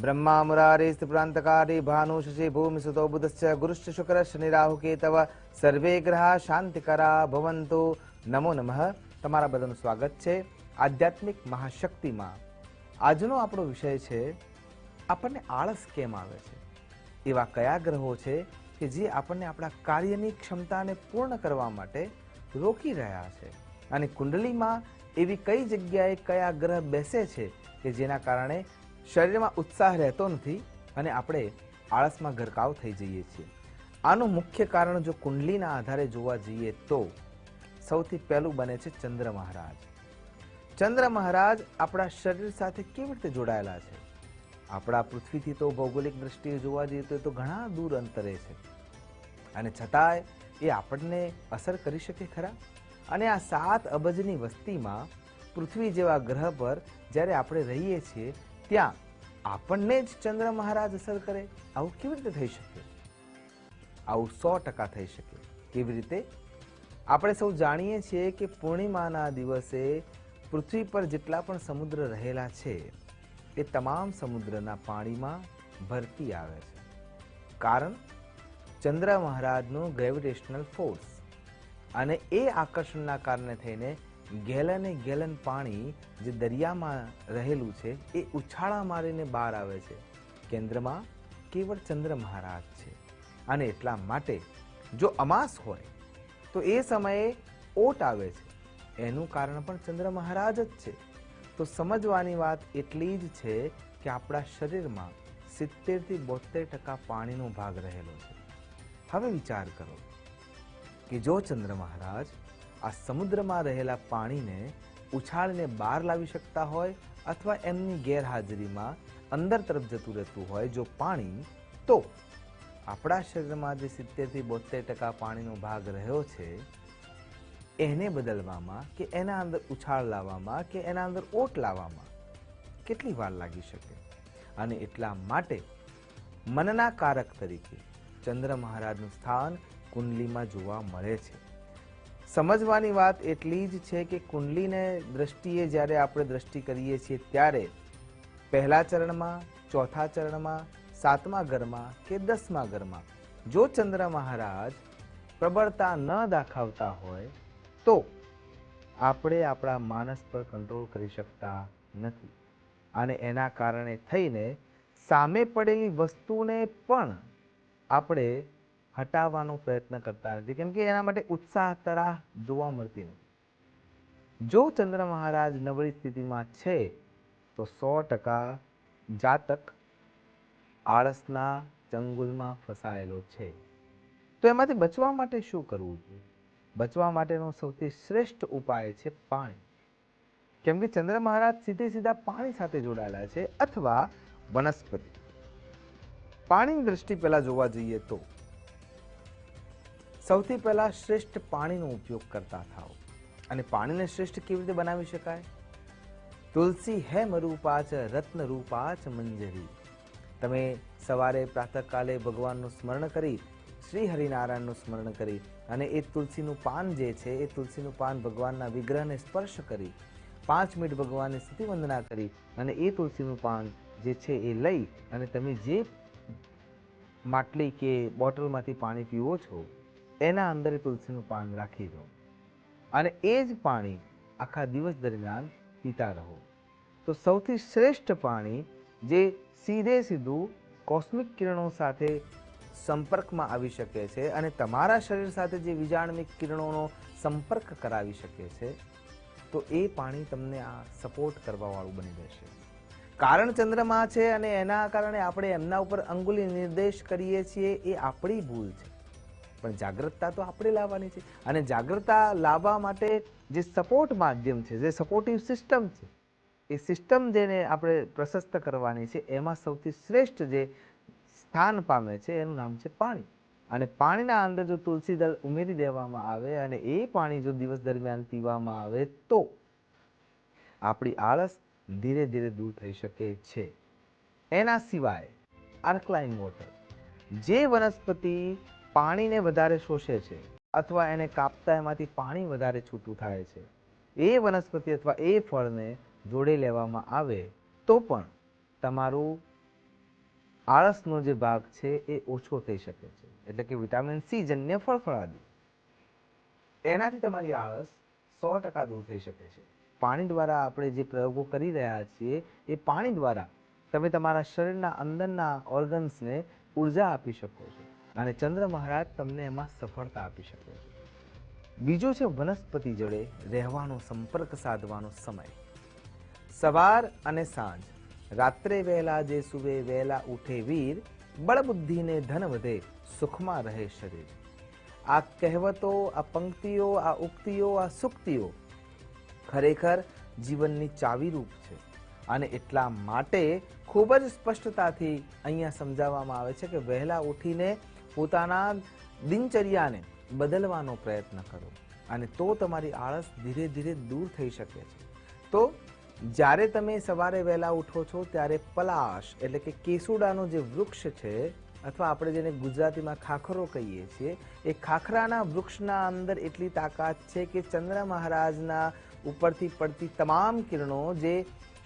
ब्रह्मा मुरारी स्त्रिप्रांतकारी भानु शशि भूमि सुतो बुधश्च गुरुश्च शुक्रश्च निराहु केतव सर्वे ग्रहा शांतिकरा भवन्तु। नमो नमः। તમારા બધાનું સ્વાગત છે આધ્યાત્મિક મહાશક્તિમાં। આજનો આપણો વિષય છે આપણને આળસ કેમ આવે છે, એવા કયા ગ્રહો છે કે જે આપણને આપણા કાર્યની ક્ષમતાને પૂર્ણ કરવા માટે રોકી રહ્યા છે, અને કુંડલીમાં એવી કઈ જગ્યાએ કયા ગ્રહ બેસે છે કે જેના કારણે શરીરમાં ઉત્સાહ રહેતો નથી અને આપણે આળસમાં ગરકાવ થઈ જઈએ છીએ। આનું મુખ્ય કારણ જો કુંડલીના આધારે જોવા જઈએ તો સૌથી પહેલું બને છે ચંદ્ર મહારાજ। ચંદ્ર મહારાજ આપણા શરીર સાથે કેવી રીતે જોડાયેલા છે? આપણા પૃથ્વીથી તો ભૌગોલિક દ્રષ્ટિએ જોવા જઈએ તો ઘણા દૂર અંતરે છે, અને છતાંય એ આપણને અસર કરી શકે ખરા? અને આ 7 અબજની વસ્તીમાં પૃથ્વી જેવા ગ્રહ પર જ્યારે આપણે રહીએ છીએ ત્યાં આપણને જ ચંદ્ર મહારાજ અસર કરે, આવું કેવી રીતે થઈ શકે? આવું 100% થઈ શકે। કેવી રીતે? આપણે સૌ જાણીએ છીએ કે પૂર્ણિમાના દિવસે પૃથ્વી પર જેટલા પણ સમુદ્ર રહેલા છે એ તમામ સમુદ્રના પાણીમાં ભરતી આવે છે। કારણ ચંદ્ર મહારાજનું ગ્રેવિટેશનલ ફોર્સ, અને એ આકર્ષણના કારણે થઈને ગેલને ગેલન પાણી જે દરિયામાં રહેલું છે એ ઉછાળા મારીને બહાર આવે છે। કેન્દ્રમાં કેવળ ચંદ્ર મહારાજ છે, અને એટલા માટે જો અમાસ હોય તો એ સમયે ઓટ આવે છે, એનું કારણ પણ ચંદ્ર મહારાજ જ છે। તો સમજવાની વાત એટલી જ છે કે આપણા શરીરમાં 70 થી 72% પાણીનો ભાગ રહેલો છે। હવે વિચાર કરો કે જો ચંદ્ર મહારાજ આ સમુદ્રમાં રહેલા પાણીને ઉછાળીને બહાર લાવી શકતા હોય અથવા એમની ગેરહાજરીમાં અંદર તરફ જતું રહેતું હોય જો પાણી, તો આપણા શરીરમાં જે 70 થી 72% પાણીનો ભાગ રહ્યો છે એને બદલવામાં કે એના અંદર ઉછાળ લાવવામાં કે એના અંદર ઓટ લાવવામાં કેટલી વાર લાગી શકે? અને એટલા માટે મનના કારક તરીકે ચંદ્ર મહારાજનું સ્થાન કુંડલીમાં જોવા મળે છે। સમજવાની વાત એટલી જ છે કે કુંડલીને દ્રષ્ટિએ જ્યારે આપણે દ્રષ્ટિ કરીએ છીએ ત્યારે પહેલા ચરણમાં, ચોથા ચરણમાં, 7મા ઘરમાં કે 10મા ઘરમાં જો ચંદ્ર મહારાજ પ્રબળતા ન દાખવતા હોય તો આપણે આપણા માનસ પર કંટ્રોલ કરી શકતા નથી, અને એના કારણે થઈને સામે પડેલી વસ્તુને પણ આપણે હટાવવાનો પ્રયત્ન કરતા નથી, કેમ કે એના માટે ઉત્સાહ તરાહ જોવા મળતી નથી। જો ચંદ્ર મહારાજ નબળી સ્થિતિમાં છે તો 100% જાતક આળસના ચંગુલમાં ફસાયેલો છે। તો એમાંથી બચવા માટે શું કરવું જોઈએ? બચવા માટેનો સૌથી શ્રેષ્ઠ ઉપાય છે પાણી, કેમ કે ચંદ્ર મહારાજ સીધે સીધા પાણી સાથે જોડાયેલા છે, અથવા વનસ્પતિ। પાણીની દ્રષ્ટિ પહેલા જોવા જઈએ તો સૌથી પહેલા શ્રેષ્ઠ પાણીનો ઉપયોગ કરતા થાઓ। અને પાણીને શ્રેષ્ઠ કેવી રીતે બનાવી શકાય? તુલસી હેમ રૂપાચ રત્ન રૂપાચ મંજરી। તમે સવારે પ્રાતઃકાલે ભગવાનનું સ્મરણ કરી, શ્રી હરિનારાયણનું સ્મરણ કરી, અને એ તુલસીનું પાન જે છે એ તુલસીનું પાન ભગવાનના વિગ્રહને સ્પર્શ કરી 5 મિનિટ ભગવાનની સ્તુતિ વંદના કરી, અને એ તુલસીનું પાન જે છે એ લઈ અને તમે જે માટલી કે બોટલમાંથી પાણી પીવો છો એના અંદર તુલસીનું પાન રાખી દો, અને એ જ પાણી આખા દિવસ દરમિયાન પીતા રહો। તો સૌથી શ્રેષ્ઠ પાણી જે સીધે સીધું કોસ્મિક કિરણો સાથે સંપર્કમાં આવી શકે છે અને તમારા શરીર સાથે જે વિજાણુમિક કિરણોનો સંપર્ક કરાવી શકે છે, તો એ પાણી તમને આ સપોર્ટ કરવાવાળું બની રહેશે। કારણ ચંદ્રમા છે અને એના કારણે આપણે એમના ઉપર અંગુલી નિર્દેશ કરીએ છીએ, એ આપણી ભૂલ છે, પણ જાગૃતતા તો આપણે લાવવાની છે। અને જાગૃતતા લાવવા માટે જે સપોર્ટ માધ્યમ છે, જે સપોર્ટિવ સિસ્ટમ છે, એ સિસ્ટમ જેને આપણે પ્રશસ્ત કરવાની છે, એમાં સૌથી શ્રેષ્ઠ જે સ્થાન પામે છે એનું નામ છે પાણી। અને પાણીના અંદર જો તુલસી દળ ઉમેરી દેવામાં આવે અને એ પાણી જો દિવસ દરમિયાન પીવામાં આવે તો આપણી આળસ ધીરે ધીરે દૂર થઈ શકે છે। એના સિવાય આલ્કલાઇન વોટર, જે વનસ્પતિ પાણીને વધારે શોષે છે અથવા એને કાપતા એમાંથી પાણી વધારે છૂટું થાય છે, એ વનસ્પતિ અથવા એ ફળને જોડે લેવામાં આવે તો પણ તમારું આળસનો જે ભાગ છે એ ઓછો થઈ શકે છે, એટલે કે વિટામિન સી જન્ય ફળફળાદી, એનાથી તમારી આળસ 100% દૂર થઈ શકે છે. પાણી દ્વારા આપણે જે પ્રયોગો કરી રહ્યા છીએ એ પાણી દ્વારા તમે તમારા શરીરના અંદરના ઓર્ગન્સને ઉર્જા આપી શકો છો અને ચંદ્ર મહારાજ તમને એમાં સફળતા આપી શકે છે. બીજો છે વનસ્પતિ જોડે રહેવાનો, સંપર્ક સાધવાનો સમય. સવાર અને સાંજ, રાત્રે વહેલા જે સુવે વહેલા ઉઠે વીર, બળબુદ્ધિને ધન વધે સુખમાં રહે શરીર. આ કહેવતો, આ પંક્તિઓ, આ ઉક્તિઓ, આ સુક્તિઓ ખરેખર જીવનની ચાવીરૂપ છે અને એટલા માટે ખૂબ જ સ્પષ્ટતાથી અહીંયા સમજાવવામાં આવે છે કે વહેલા ઉઠીને પોતાના દિનચર્યાને બદલવાનો પ્રયત્ન કરો અને તો તમારી આળસ ધીરે ધીરે દૂર થઈ શકે છે. તો જ્યારે તમે સવારે વહેલા ઉઠો છો ત્યારે પલાશ એટલે કે કેસુડાનો જે વૃક્ષ છે, અથવા આપણે જેને ગુજરાતીમાં ખાખરો કહીએ છીએ, એ ખાખરાના વૃક્ષના અંદર એટલી તાકાત છે કે ચંદ્ર મહારાજના ઉપરથી પડતી તમામ કિરણો જે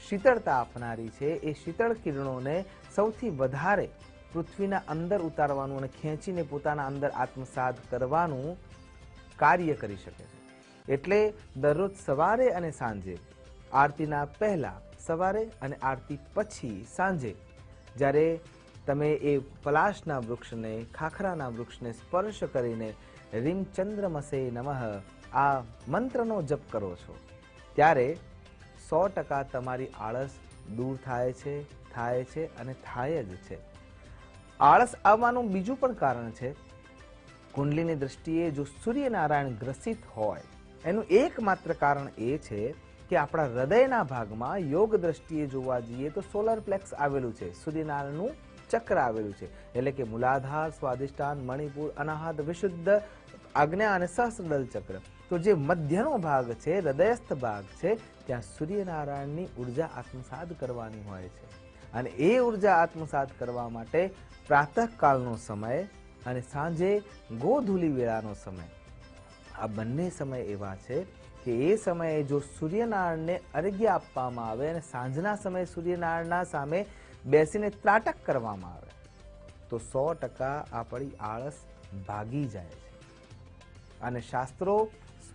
શીતળતા આપનારી છે, એ શીતળ કિરણોને સૌથી વધારે પૃથ્વીના અંદર ઉતારવાનું અને ખેંચીને પોતાના અંદર આત્મસાત કરવાનું કાર્ય કરી શકે છે. એટલે દરરોજ સવારે અને સાંજે, આરતીના પહેલા સવારે અને આરતી પછી સાંજે, જ્યારે તમે એ પલાશના વૃક્ષને, ખાખરાના વૃક્ષને સ્પર્શ કરીને રીમ ચંદ્રમસે નમઃ આ મંત્રનો જપ કરો છો, ત્યારે 100% તમારી આળસ દૂર થાય છે અને થાય જ છે. આળસ આવવાનું બીજું પણ કારણ છે, કુંડલીની દ્રષ્ટિએ જો સૂર્યનારાયણ ગ્રસિત હોય, એનું એકમાત્ર કારણ એ છે કે આપણા હૃદયના ભાગમાં યોગ દ્રષ્ટિએ જોવા જઈએ તો સોલર પ્લેક્સ આવેલું છે, સૂર્યનારાયણનું ચક્ર આવેલું છે, એટલે કે મૂલાધાર, સ્વાદિષ્ટાન, મણિપુર, અનાહત, વિશુદ્ધ, આજ્ઞા અને સહસ્રદલ ચક્ર. તો જે મધ્યનો ભાગ છે, હૃદયસ્થ ભાગ છે, ત્યાં સૂર્યનારાયણની ઉર્જા આત્મસાત કરવાની હોય છે અને એ ઉર્જા આત્મસાત કરવા માટે પ્રાતઃકાળનો સમય અને સાંજે ગોધૂલી વેળાનો સમય, આ બંને સમય એવા છે કે એ સમયે જો સૂર્યનારાયણને અર્ઘ્ય આપવામાં આવે અને સાંજના સમયે સૂર્યનારાયણના સામે બેસીને ત્રાટક કરવામાં આવે તો 100% આપણી આળસ ભાગી જાય છે. અને શાસ્ત્રો